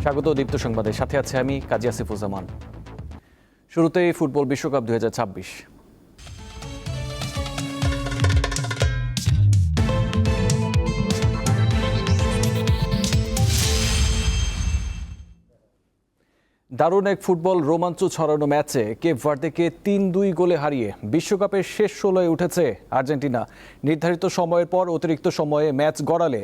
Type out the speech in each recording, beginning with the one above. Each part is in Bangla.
স্বাগত দীপ্ত সংবাদে, সাথে আছে আমি কাজী আসিফুজ্জামান। শুরুতেই ফুটবল বিশ্বকাপ 2026। দারুণ এক ফুটবল রোমাঞ্চ ছড়ানো ম্যাচে কেপ ভার্দেকে 3-2 গোলে হারিয়ে বিশ্বকাপের শেষ 16-এ উঠেছে আর্জেন্টিনা। নির্ধারিত সময়ের পর অতিরিক্ত সময়ে ম্যাচ গড়ালে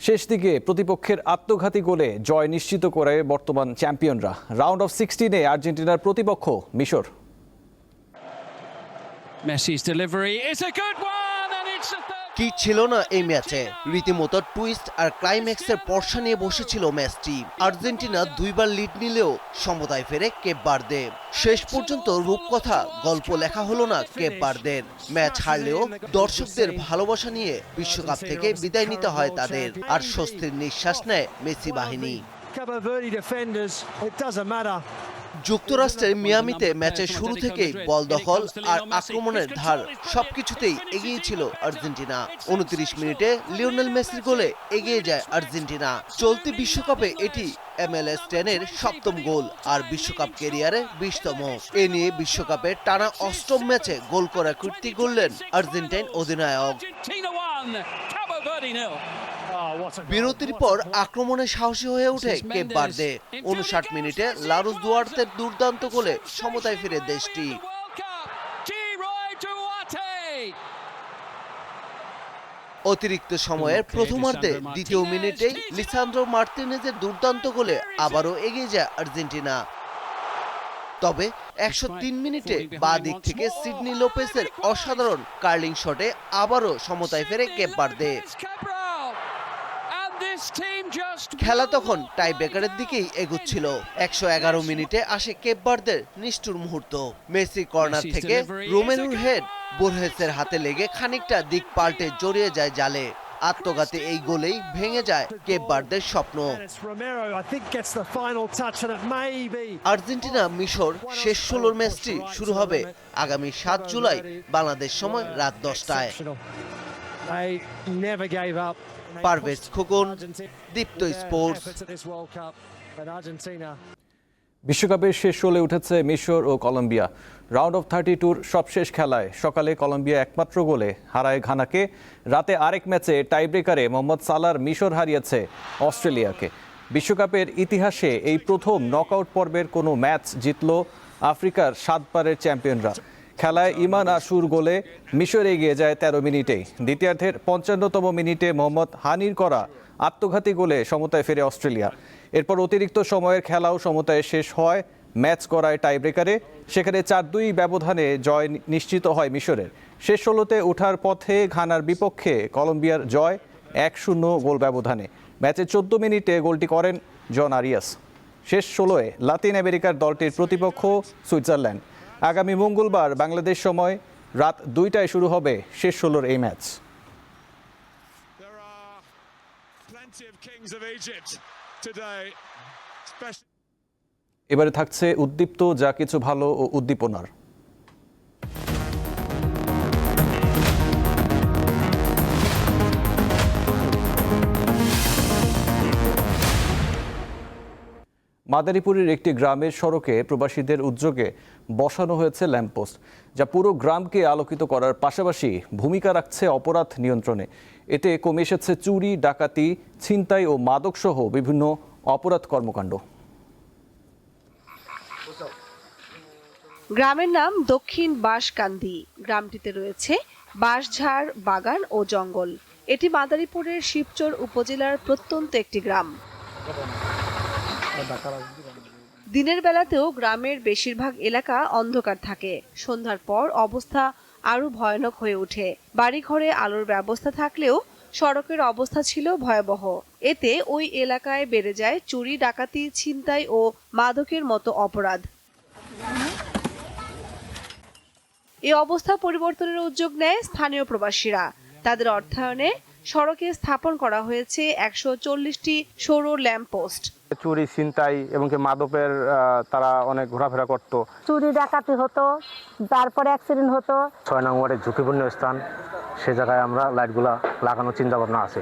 শেষ দিকে প্রতিপক্ষের আত্মঘাতী গোলে জয় নিশ্চিত করে বর্তমান চ্যাম্পিয়নরা। রাউন্ড অফ 16-এ আর্জেন্টিনার প্রতিপক্ষ মিশর। কি ছিল না এই ম্যাচে, রীতিমতো টুইস্ট আর ক্লাইম্যাক্সের পর্ষা নিয়ে বসেছিল ম্যাচটি। আর্জেন্টিনা দুইবার লিড নিলেও সমতায় ফেরে কেপ ভার্দে। শেষ পর্যন্ত রূপকথা গল্প লেখা হলো না কেপ ভার্দের। ম্যাচ হারলেও দর্শকদের ভালোবাসা নিয়ে বিশ্বকাপ থেকে বিদায় নিতে হয় তাদের, আর স্বস্তির নিঃশ্বাস নেয় মেসি বাহিনী। যুক্তরাষ্ট্রের মিয়ামিতে ম্যাচের শুরু থেকেই বল দখল আর আক্রমণের ধার সবকিছুতেই এগিয়ে ছিল আর্জেন্টিনা। 29 মিনিটে লিওনেল মেসির গোলে এগিয়ে যায় আর্জেন্টিনা। চলতি বিশ্বকাপে এটি MLS 10-এর 7ম গোল আর বিশ্বকাপ ক্যারিয়ারে 20তম। এ নিয়ে বিশ্বকাপে টানা 8ম ম্যাচে গোল করা কীর্তি গড়লেন আর্জেন্টাইন অধিনায়ক। বিরতির পর আক্রমণে সাহসী হয়ে ওঠে কেপ ভার্দে। 59 মিনিটে লারুস দুয়ার্তের দুর্দান্ত গোলে সমতায় ফিরে দেশটি। অতিরিক্ত সময়ের প্রথমার্ধে দ্বিতীয় মিনিটেই লিসান্দ্রো মার্তিনেজের দুর্দান্ত গোলে আবারও এগিয়ে যায় আর্জেন্টিনা। তবে 103 মিনিটে বাঁ দিক থেকে সিডনি লোপেসের অসাধারণ কার্লিং শটে আবারও সমতায় ফেরে কেপ ভার্দে। খেলা তখন টাই ব্রেকারের দিকেই এগুচ্ছিল। 111 মিনিটে আসে কেপ ভার্দের নিষ্ঠুর মুহূর্ত। মেসি কর্নার থেকে রোমেলুর হেড বোরহেসের হাতে লেগে খানিকটা দিক পাল্টে জড়িয়ে যায় জালে। আত্মঘাতী এই গোলেই ভেঙে যায় কেপ ভার্দের স্বপ্ন। আর্জেন্টিনা মিশর শেষ 16 ম্যাচটি শুরু হবে আগামী 7 জুলাই বাংলাদেশ সময় রাত 10টায়। পারভেজ খোকন, দীপ্ত স্পোর্টস। বিশ্বকাপের শেষ 16-এ উঠেছে মিশর ও কলম্বিয়া। রাউন্ড অফ 32-র সবশেষ খেলায় সকালে কলম্বিয়া একমাত্র গোলে হারায় ঘানাকে। রাতে আরেক ম্যাচে টাইব্রেকারে মোহাম্মদ সালার মিশর হারিয়েছে অস্ট্রেলিয়াকে। বিশ্বকাপের ইতিহাসে এই প্রথম নকআউট পর্বের কোনো ম্যাচ জিতল আফ্রিকার 7 বারের চ্যাম্পিয়নরা। খেলায় ইমান আশুর গোলে মিশর এগিয়ে যায় 13 মিনিটেই। দ্বিতীয়ার্ধের 55তম মিনিটে মোহাম্মদ হানির করা আত্মঘাতী গোলে সমতায় ফেরে অস্ট্রেলিয়া। এরপর অতিরিক্ত সময়ের খেলাও সমতায় শেষ হয়, ম্যাচ করায় টাইব্রেকারে। সেখানে 4-2 ব্যবধানে জয় নিশ্চিত হয় মিশরের। শেষ 16-তে ওঠার পথে ঘানার বিপক্ষে কলম্বিয়ার জয় 1-0 গোল ব্যবধানে। ম্যাচে 14 মিনিটে গোলটি করেন জন আরিয়াস। শেষ 16-এ লাতিন আমেরিকার দলটির প্রতিপক্ষ সুইজারল্যান্ড। আগামী মঙ্গলবার বাংলাদেশ সময় রাত 2টায় শুরু হবে শেষ 16-র এই ম্যাচ। এবারে থাকছে উদ্দীপ্ত যা কিছু ভালো ও উদ্দীপনার। মাদারীপুরের একটি গ্রামের সড়কে প্রবাসীদের উদ্যোগে বসানো হয়েছে ল্যাম্পপোস্ট, যা পুরো গ্রামকে আলোকিত করার পাশাপাশি ভূমিকা রাখছে অপরাধ নিয়ন্ত্রণে। এতে কমে এসেছে চুরি, ডাকাতি, ছিনতাই ও মাদকসহ বিভিন্ন অপরাধ কর্মকাণ্ড। গ্রামের নাম দক্ষিণ বাঁশকান্দি। গ্রামটিতে রয়েছে বাঁশঝাড়, বাগান ও জঙ্গল। এটি মাদারীপুরের শিবচর উপজেলার প্রত্যন্ত একটি গ্রাম। দিনের বেলাতেও গ্রামের বেশিরভাগ এলাকা অন্ধকার থাকে। সন্ধ্যার পর অবস্থা আরো ভয়ানক হয়ে ওঠে। বাড়িঘরে আলোর ব্যবস্থা থাকলেও সড়কের অবস্থা ছিল ভয়াবহ। এতে ওই এলাকায় বেড়ে যায় চুরি, ডাকাতি, ছিনতাই ও মাদকের মতো অপরাধ। এই অবস্থা পরিবর্তনের উদ্যোগ নেয় স্থানীয় প্রবাসীরা। তাদের অর্থায়নে সড়কে স্থাপন করা হয়েছে 140টি সৌর ল্যাম্পপোস্ট। চুরি, ছিনতাই এবং মাদকের তারা অনেক ঘোরাফেরা করতো। চুরি ডাকাতি হতো, তারপরে অ্যাক্সিডেন্ট হতো। 6 নং ওয়ার্ডের ঝুঁকিপূর্ণ স্থান, সে জায়গায় আমরা লাইটগুলা লাগানোর চিন্তা ভাবনা আছে।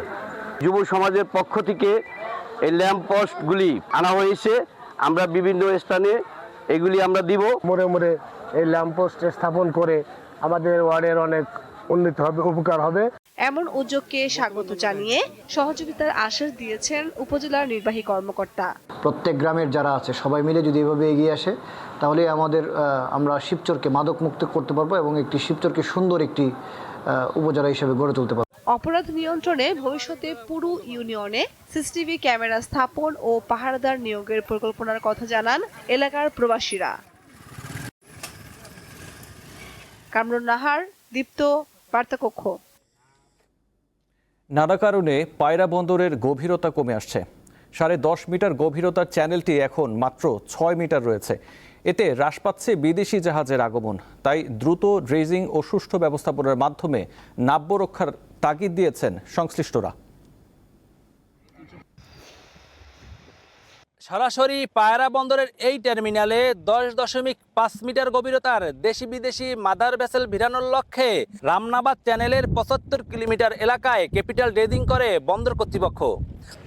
যুব সমাজের পক্ষ থেকে এই ল্যাম্প পোস্টগুলি আনা হয়েছে। আমরা বিভিন্ন স্থানে এগুলি আমরা দিব। মোড়ে মোড়ে এই ল্যাম্পপোস্ট স্থাপন করে আমাদের ওয়ার্ডের অনেক উন্নতি হবে, উপকার হবে। এমন উদ্যোগকে স্বাগত জানিয়ে সহযোগিতার আশ্বাস দিয়েছেন উপজেলার নির্বাহী কর্মকর্তা। প্রত্যেক গ্রামের যারা আছে সবাই মিলে যদি এভাবে এগিয়ে আসে তাহলে আমরা শিবচরকে মাদক মুক্ত করতে পারবো এবং একটি শিবচরকে সুন্দর একটি উপজেলা হিসেবে গড়ে তুলতে পারবো। অপরাধ নিয়ন্ত্রণে ভবিষ্যতে পুরো ইউনিয়নে সিসিটিভি ক্যামেরা স্থাপন ও পাহারাদার নিয়োগের পরিকল্পনার কথা জানান এলাকার প্রবাসীরা। কামরুন নাহার, দীপ্ত, বার্তাকক্ষ। নানা কারণে পায়রা বন্দরের গভীরতা কমে আসছে। 10.5 মিটার গভীরতার চ্যানেলটি এখন মাত্র 6 মিটার রয়েছে। এতে হ্রাস পাচ্ছে বিদেশি জাহাজের আগমন। তাই দ্রুত ড্রেজিং ও সুষ্ঠু ব্যবস্থাপনার মাধ্যমে নাব্য রক্ষার তাগিদ দিয়েছেন সংশ্লিষ্টরা। সরাসরি পায়রা বন্দরের এই টার্মিনালে 10.5 মিটার গভীরতার দেশি বিদেশি মাদার ভেসেল ভিড়ানোর লক্ষ্যে রামনাবাদ চ্যানেলের 75 কিলোমিটার এলাকায় ক্যাপিটাল ড্রেজিং করে বন্দর কর্তৃপক্ষ।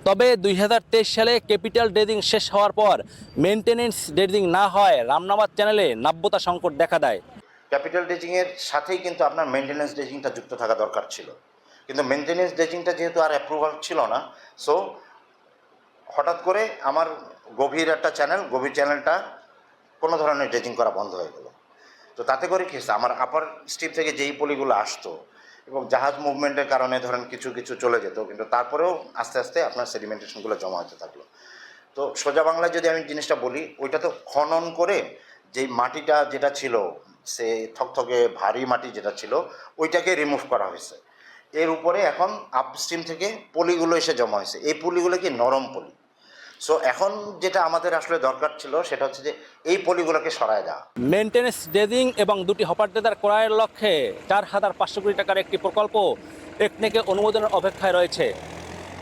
তবে 2023 সালে ক্যাপিটাল ড্রেজিং শেষ হওয়ার পর মেইনটেনেন্স ড্রেজিং না হয় রামনাবাদ চ্যানেলে নাব্যতা সংকট দেখা দেয়। ক্যাপিটাল ড্রেজিংয়ের সাথেই কিন্তু আপনার মেইনটেনেন্স ড্রেজিংটা যুক্ত থাকা দরকার ছিল, কিন্তু মেইনটেনেন্স ড্রেজিংটা যেহেতু আর অ্যাপ্রুভাল ছিল না, সো হঠাৎ করে আমার গভীর চ্যানেলটা কোনো ধরনের ড্রেজিং করা বন্ধ হয়ে গেল। তো তাতে করে কি আমার আপার স্ট্রিপ থেকে যেই পলিগুলো আসতো এবং জাহাজ মুভমেন্টের কারণে ধরেন কিছু চলে যেত, কিন্তু তারপরেও আস্তে আস্তে আপনার সেডিমেন্টেশনগুলো জমা হতে থাকলো। তো সোজা বাংলায় যদি আমি জিনিসটা বলি, ওইটা তো খনন করে যেই মাটিটা যেটা ছিল, সে থকথকে ভারী মাটি যেটা ছিল, ওইটাকে রিমুভ করা হয়েছে। এর উপরে এখন আপস্ট্রিম থেকে পলিগুলো এসে জমা হয়েছে। এই পলিগুলো কি নরম পলি। সো এখন যেটা আমাদের আসলে দরকার ছিল সেটা হচ্ছে যে এই পলিগুলোকে সরায় দেওয়া। মেইনটেনেন্স ড্রেজিং এবং 2টি হপার ড্রেজার ক্রয়ের লক্ষ্যে 4,500 কোটি টাকার একটি প্রকল্প টেকনিকে অনুমোদনের অপেক্ষায় রয়েছে।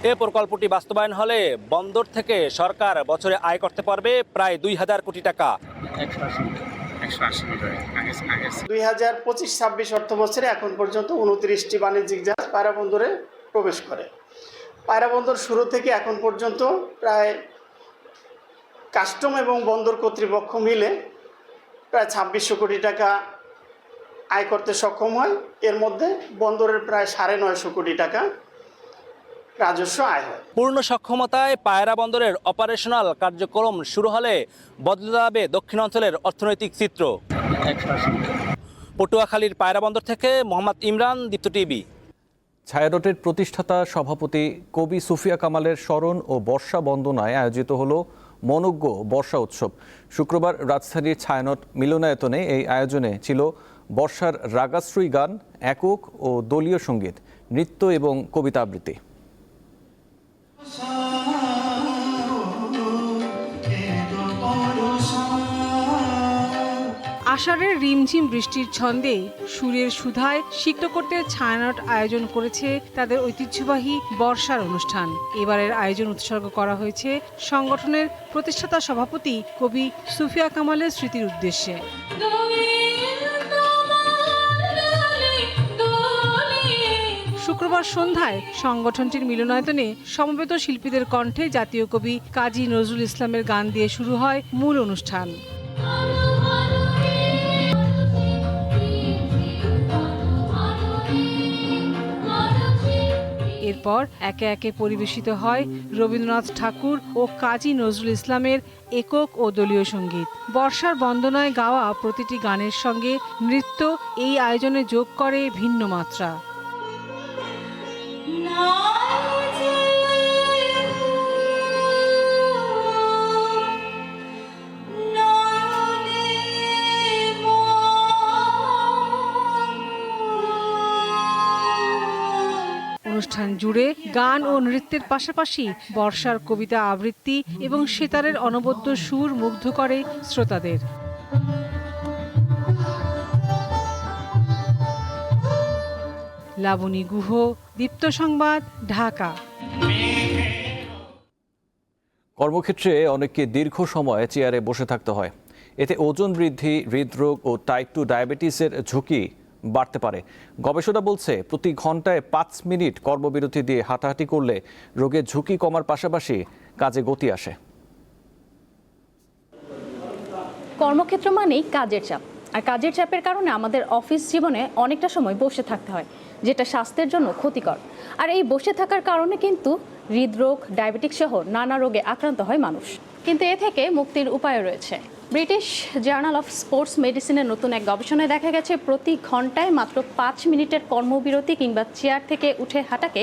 এ প্রকল্পটি বাস্তবায়ন হলে বন্দর থেকে সরকার বছরে আয় করতে পারবে প্রায় 2,000 কোটি টাকা। 2025-26 অর্থ বছরে এখন পর্যন্ত 29টি বাণিজ্যিক জাহাজ পায়রা বন্দরে প্রবেশ করে। পায়রা বন্দর শুরু থেকে এখন পর্যন্ত প্রায় কাস্টম এবং বন্দর কর্তৃপক্ষ মিলে প্রায় 2600 কোটি টাকা আয় করতে সক্ষম হয়। এর মধ্যে বন্দরের প্রায় 950 কোটি টাকা রাজস্ব আয় হয়। পূর্ণ সক্ষমতায় পায়রা বন্দরের অপারেশনাল কার্যক্রম শুরু হলে বদলে যাবে দক্ষিণাঞ্চলের অর্থনৈতিক চিত্র। পটুয়াখালীর পায়রা বন্দর থেকে মোহাম্মদ ইমরান, দীপ্ত টিভি। ছায়ানটের প্রতিষ্ঠাতা সভাপতি কবি সুফিয়া কামালের স্মরণ ও বর্ষা বন্দনায় আয়োজিত হলো মনোজ্ঞ বর্ষা উৎসব। শুক্রবার রাজধানীর ছায়ানট মিলনায়তনে এই আয়োজনে ছিল বর্ষার রাগাশ্রয়ী গান, একক ও দলীয় সঙ্গীত, নৃত্য এবং কবিতা আবৃত্তি। আষাঢ়ের রিমঝিম বৃষ্টির ছন্দে সুরের সুধায় সিক্ত করতে ছায়ানট আয়োজন করেছে তাদের ঐতিহ্যবাহী বর্ষার অনুষ্ঠান। এবারের আয়োজন উৎসর্গ করা হয়েছে সংগঠনের প্রতিষ্ঠাতা সভাপতি কবি সুফিয়া কামালের স্মৃতির উদ্দেশ্যে। শুক্রবার সন্ধ্যায় সংগঠনটির মিলনায়তনে সমবেত শিল্পীদের কণ্ঠে জাতীয় কবি কাজী নজরুল ইসলামের গান দিয়ে শুরু হয় মূল অনুষ্ঠান। এরপর একে একে পরিবেশিত হয় রবীন্দ্রনাথ ঠাকুর ও কাজী নজরুল ইসলামের একক ও দলীয় সঙ্গীত। বর্ষার বন্দনায় গাওয়া প্রতিটি গানের সঙ্গে নৃত্য এই আয়োজনে যোগ করে ভিন্ন মাত্রা। অনুষ্ঠান জুড়ে গান ও নৃত্যের পাশাপাশি বর্ষার কবিতা আবৃত্তি এবং সেতারের অনবদ্য সুর মুগ্ধ করে শ্রোতাদের। লাবণী গুহ, দীপ্ত সংবাদ, ঢাকা। কর্মক্ষেত্রে অনেককে দীর্ঘ সময় চেয়ারে বসে থাকতে হয়। এতে ওজন বৃদ্ধি, হৃদরোগ ও টাইপ 2 ডায়াবেটিসের ঝুঁকি বাড়তে পারে। গবেষণা বলছে প্রতি ঘন্টায় 5 মিনিট কর্মবিরতি দিয়ে হাঁটাহাঁটি করলে রোগের ঝুঁকি কমার পাশাপাশি কাজে গতি আসে। কর্মক্ষেত্র মানেই কাজের চাপ, আর কাজের চাপের কারণে আমাদের অফিস জীবনে অনেকটা সময় বসে থাকতে হয়, যেটা স্বাস্থ্যের জন্য ক্ষতিকর। আর এই বসে থাকার কারণে কিন্তু হৃদরোগ, ডায়াবেটিস সহ নানা রোগে আক্রান্ত হয় মানুষ। কিন্তু এ থেকে মুক্তির উপায় রয়েছে। ব্রিটিশ জার্নাল অফ স্পোর্টস মেডিসিনের নতুন এক গবেষণায় দেখা গেছে প্রতি ঘন্টায় মাত্র 5 মিনিটের কর্মবিরতি কিংবা চেয়ার থেকে উঠে হাঁটাকে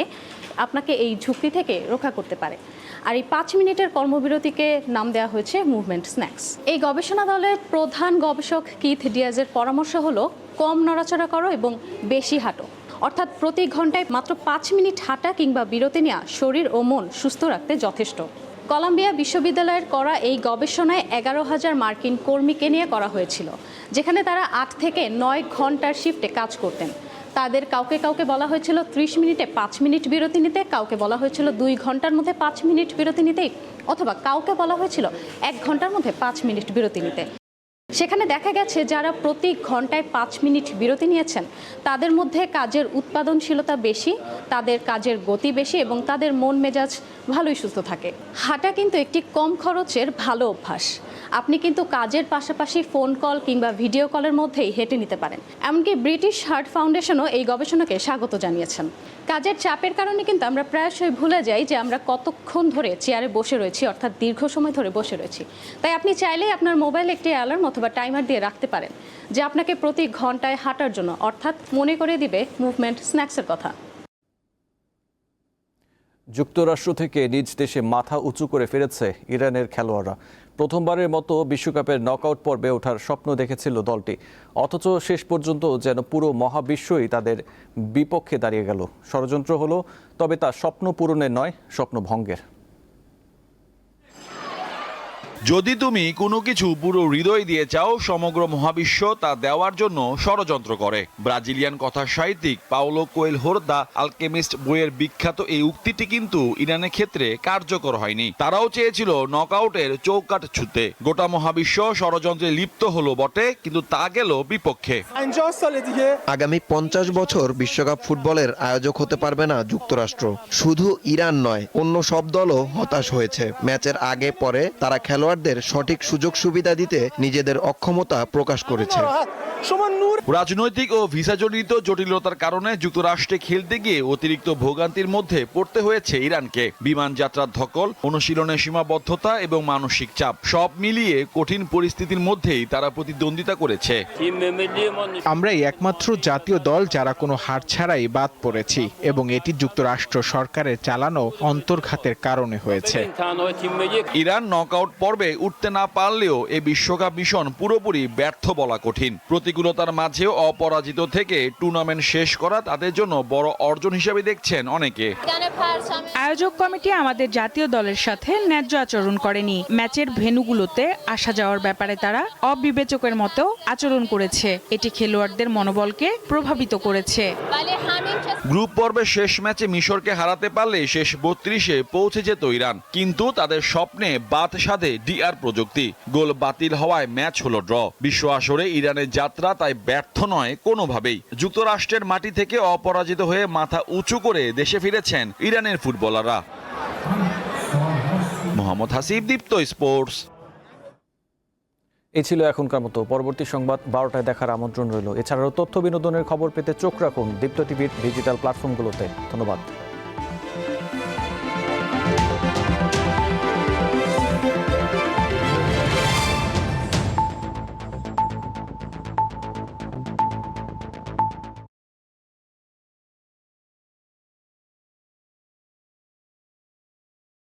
আপনাকে এই ঝুঁকি থেকে রক্ষা করতে পারে। আর এই 5 মিনিটের কর্মবিরতিকে নাম দেওয়া হয়েছে মুভমেন্ট স্ন্যাক্স। এই গবেষণা দলের প্রধান গবেষক কিথ ডিয়াজের পরামর্শ হলো কম নড়াচড়া করো এবং বেশি হাঁটো, অর্থাৎ প্রতি ঘন্টায় মাত্র 5 মিনিট হাঁটা কিংবা বিরতি নেওয়া শরীর ও মন সুস্থ রাখতে যথেষ্ট। কলাম্বিয়া বিশ্ববিদ্যালয়ের করা এই গবেষণায় 11,000 মার্কিন কর্মীকে নিয়ে করা হয়েছিল, যেখানে তারা 8 থেকে 9 ঘন্টার শিফটে কাজ করতেন। তাদের কাউকে কাউকে বলা হয়েছিল 30 মিনিটে 5 মিনিট বিরতি নিতে, কাউকে বলা হয়েছিল 2 ঘন্টার মধ্যে 5 মিনিট বিরতি নিতে, অথবা কাউকে বলা হয়েছিল 1 ঘন্টার মধ্যে 5 মিনিট বিরতি নিতে। সেখানে দেখা গেছে যারা প্রতি ঘন্টায় 5 মিনিট বিরতি নিয়েছেন তাদের মধ্যে কাজের উৎপাদনশীলতা বেশি, তাদের কাজের গতি বেশি এবং তাদের মন মেজাজ ভালোই সুস্থ থাকে। হাঁটা কিন্তু একটি কম খরচের ভালো অভ্যাস। আপনি কিন্তু কাজের পাশাপাশি ফোন কল কিংবা ভিডিও কলের মধ্যেই হেঁটে নিতে পারেন। এমনকি ব্রিটিশ হার্ট ফাউন্ডেশনও এই গবেষণাকে স্বাগত জানিয়েছেন। কাজের চাপের কারণে কিন্তু আমরা প্রায়শই ভুলে যাই যে আমরা কতক্ষণ ধরে চেয়ারে বসে রয়েছি, অর্থাৎ দীর্ঘ সময় ধরে বসে রয়েছি। তাই আপনি চাইলেই আপনার মোবাইলে একটি অ্যালার্ম অথবা টাইমার দিয়ে রাখতে পারেন যে আপনাকে প্রতি ঘন্টায় হাঁটার জন্য, অর্থাৎ মনে করে দিবে মুভমেন্ট স্ন্যাক্সের কথা। যুক্তরাষ্ট্র থেকে নিজ দেশে মাথা উঁচু করে ফিরেছে ইরানের খেলোয়াড়রা। প্রথমবারের মতো বিশ্বকাপের নকআউট পর্বে ওঠার স্বপ্ন দেখেছিল দলটি, অথচ শেষ পর্যন্ত যেন পুরো মহাবিশ্বই তাদের বিপক্ষে দাঁড়িয়ে গেল। ষড়যন্ত্র হলো, তবে তা স্বপ্ন পূরণের নয়, স্বপ্ন ভঙ্গের। যদি তুমি কোনো কিছু পুরো হৃদয় দিয়ে চাও, সমগ্র মহাবিশ্ব তা দেওয়ার জন্য ষড়যন্ত্র করে। ব্রাজিলিয়ান কথা সাহিত্যিক পাওলো কোয়েলহোর দ্য আলকেমিস্ট বইয়ের বিখ্যাত এই উক্তিটি কিন্তু ইরানের ক্ষেত্রে কার্যকর হয়নি। তারাও চেয়েছিল নকআউটের চৌকাঠ ছুঁতে। গোটা মহাবিশ্ব ষড়যন্ত্রে লিপ্ত হলো বটে, কিন্তু তা গেল বিপক্ষে। আগামী 50 বছর বিশ্বকাপ ফুটবলের আয়োজক হতে পারবে না যুক্তরাষ্ট্র। শুধু ইরান নয়, অন্য সব দলও হতাশ হয়েছে। ম্যাচের আগে পরে তারা খেলোয়াড়দের সঠিক সুযোগ সুবিধা দিতে নিজেদের অক্ষমতা প্রকাশ করেছে। রাজনৈতিক ও ভিসাজনিত জটিলতার কারণে যুক্তরাষ্ট্রে খেলতে গিয়ে অতিরিক্ত ভোগান্তির মধ্যে পড়তে হয়েছে ইরানকে। বিমান যাত্রার ধকল, অনুশীলনের সীমাবদ্ধতা এবং মানসিক চাপ সব মিলিয়ে কঠিন পরিস্থিতির মধ্যেই তারা প্রতিদ্বন্দ্বিতা করেছে। আমরাই একমাত্র জাতীয় দল যারা কোনো হার ছাড়াই বাদ পড়েছি, এবং এটি যুক্তরাষ্ট্র সরকারের চালানো অন্তর্ঘাতের কারণে হয়েছে। ইরান নকআউট পর্বে উঠতে না পারলেও এই বিশ্বকাপ মিশন পুরোপুরি ব্যর্থ বলা কঠিন। প্রতিকূলতার মাঝেও অপরাজিত থেকে টুর্নামেন্ট শেষ করা তাদের জন্য বড় অর্জন হিসেবে দেখছেন অনেকে। আয়োজক কমিটি আমাদের জাতীয় দলের সাথে ন্যায্য আচরণ করেনি। ম্যাচের ভেন্যুগুলোতে আসা যাওয়ার ব্যাপারে তারা অবিবেচকের মতো আচরণ করেছে। এটি খেলোয়াড়দের মনোবলকে প্রভাবিত করেছে। গ্রুপ পর্বে শেষ ম্যাচে মিশরকে হারাতে পারলে শেষ 32-এ পৌঁছে যেত ইরান, কিন্তু তাদের স্বপ্নে বাদ সাধে ডিআর প্রযুক্তি। গোল বাতিল হওয়ায় ম্যাচ হলো ড্র। বিশ্ব আসরে ইরানের যাত্রা তাই ব্যর্থ নয় কোনোভাবেই। যুক্তরাষ্ট্রের মাটি থেকে অপরাজিত হয়ে মাথা উঁচু করে দেশে ফিরেছেন ইরানের ফুটবলাররা। মোহাম্মদ হাসিব, দীপ্ত স্পোর্টস। এই ছিল এখনকার মতো। পরবর্তী সংবাদ 12টায় দেখার আমন্ত্রণ রইল। এছাড়াও তথ্য বিনোদনের খবর পেতে চোখ রাখুন দীপ্ত টিভির ডিজিটাল প্ল্যাটফর্মগুলোতে। ধন্যবাদ।